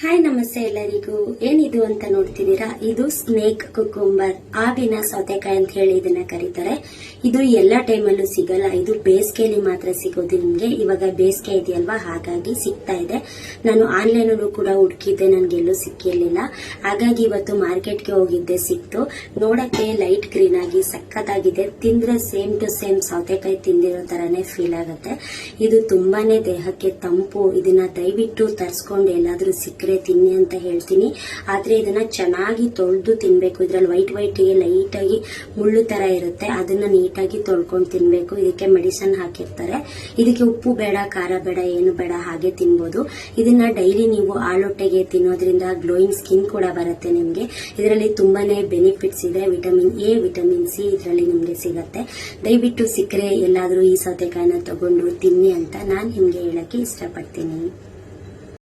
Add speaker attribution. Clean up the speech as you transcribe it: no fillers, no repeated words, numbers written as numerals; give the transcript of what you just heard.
Speaker 1: Hi ನಮಸ್ತೆ ಎಲ್ಲರಿಗೂ. ಏನಿದು ಅಂತ ನೋಡ್ತಿದ್ದೀರಾ, ಇದು ಸ್ನೇಕ್ ಕುಕುಂಬರ್, ಆವಿನ ಸೌತೆಕಾಯಿ ಅಂತ ಹೇಳಿ ಇದನ್ನ ಕರೀತಾರೆ. ಇದು ಎಲ್ಲ ಟೈಮಲ್ಲೂ ಸಿಗಲ್ಲ, ಇದು ಬೇಸಿಗೆಯಲ್ಲಿ ಮಾತ್ರ ಸಿಗೋದು ನಿಮ್ಗೆ. ಇವಾಗ ಬೇಸಿಗೆ ಇದೆಯಲ್ವಾ, ಹಾಗಾಗಿ ಸಿಗ್ತಾ ಇದೆ. ನಾನು ಆನ್ಲೈನ್ ಕೂಡ ಹುಡುಕಿದ್ದೆ, ನನ್ಗೆಲ್ಲೂ ಸಿಕ್ಕಿರ್ಲಿಲ್ಲ. ಹಾಗಾಗಿ ಇವತ್ತು ಮಾರ್ಕೆಟ್ಗೆ ಹೋಗಿದ್ದೆ, ಸಿಕ್ತು. ನೋಡಕ್ಕೆ ಲೈಟ್ ಗ್ರೀನ್ ಆಗಿ ಸಖತ್ತಾಗಿದೆ. ತಿಂದ್ರೆ ಸೇಮ್ ಟು ಸೇಮ್ ಸೌತೆಕಾಯಿ ತಿಂದಿರೋ ತರಾನೇ ಫೀಲ್ ಆಗುತ್ತೆ. ಇದು ತುಂಬಾನೇ ದೇಹಕ್ಕೆ ತಂಪು. ಇದನ್ನ ದಯವಿಟ್ಟು ತರಿಸ್ಕೊಂಡು ಎಲ್ಲಾದ್ರೂ ಸಿಕ್ಕರೆ ತಿನ್ನಿ ಅಂತ ಹೇಳ್ತೀನಿ. ಆದ್ರೆ ಇದನ್ನ ಚೆನ್ನಾಗಿ ತೊಳೆದು ತಿನ್ಬೇಕು. ಇದ್ರಲ್ಲಿ ವೈಟ್ ಲೈಟ್ ಆಗಿ ಮುಳ್ಳು ತರ ಇರುತ್ತೆ, ಅದನ್ನ ನೀಟಾಗಿ ತೊಳ್ಕೊಂಡು ತಿನ್ಬೇಕು. ಇದಕ್ಕೆ ಮೆಡಿಸನ್ ಹಾಕಿರ್ತಾರೆ. ಇದಕ್ಕೆ ಉಪ್ಪು ಬೇಡ, ಖಾರ ಬೇಡ, ಏನು ಬೇಡ, ಹಾಗೆ ತಿನ್ಬೋದು. ಇದನ್ನ ಡೈಲಿ ನೀವು ಆಳೊಟ್ಟೆಗೆ ತಿನ್ನೋದ್ರಿಂದ ಗ್ಲೋಯಿಂಗ್ ಸ್ಕಿನ್ ಕೂಡ ಬರುತ್ತೆ ನಿಮ್ಗೆ. ಇದರಲ್ಲಿ ತುಂಬಾನೇ ಬೆನಿಫಿಟ್ಸ್ ಇದೆ. ವಿಟಮಿನ್ ಎ, ವಿಟಮಿನ್ ಸಿ ಇದರಲ್ಲಿ ನಿಮ್ಗೆ ಸಿಗತ್ತೆ. ದಯವಿಟ್ಟು ಸಿಕ್ಕರೆ ಎಲ್ಲಾದ್ರೂ ಈ ಸೌತೆಕಾಯಿನ ತಗೊಂಡು ತಿನ್ನಿ ಅಂತ ನಾನ್ ನಿಮ್ಗೆ ಹೇಳಕ್ಕೆ ಇಷ್ಟಪಡ್ತೀನಿ.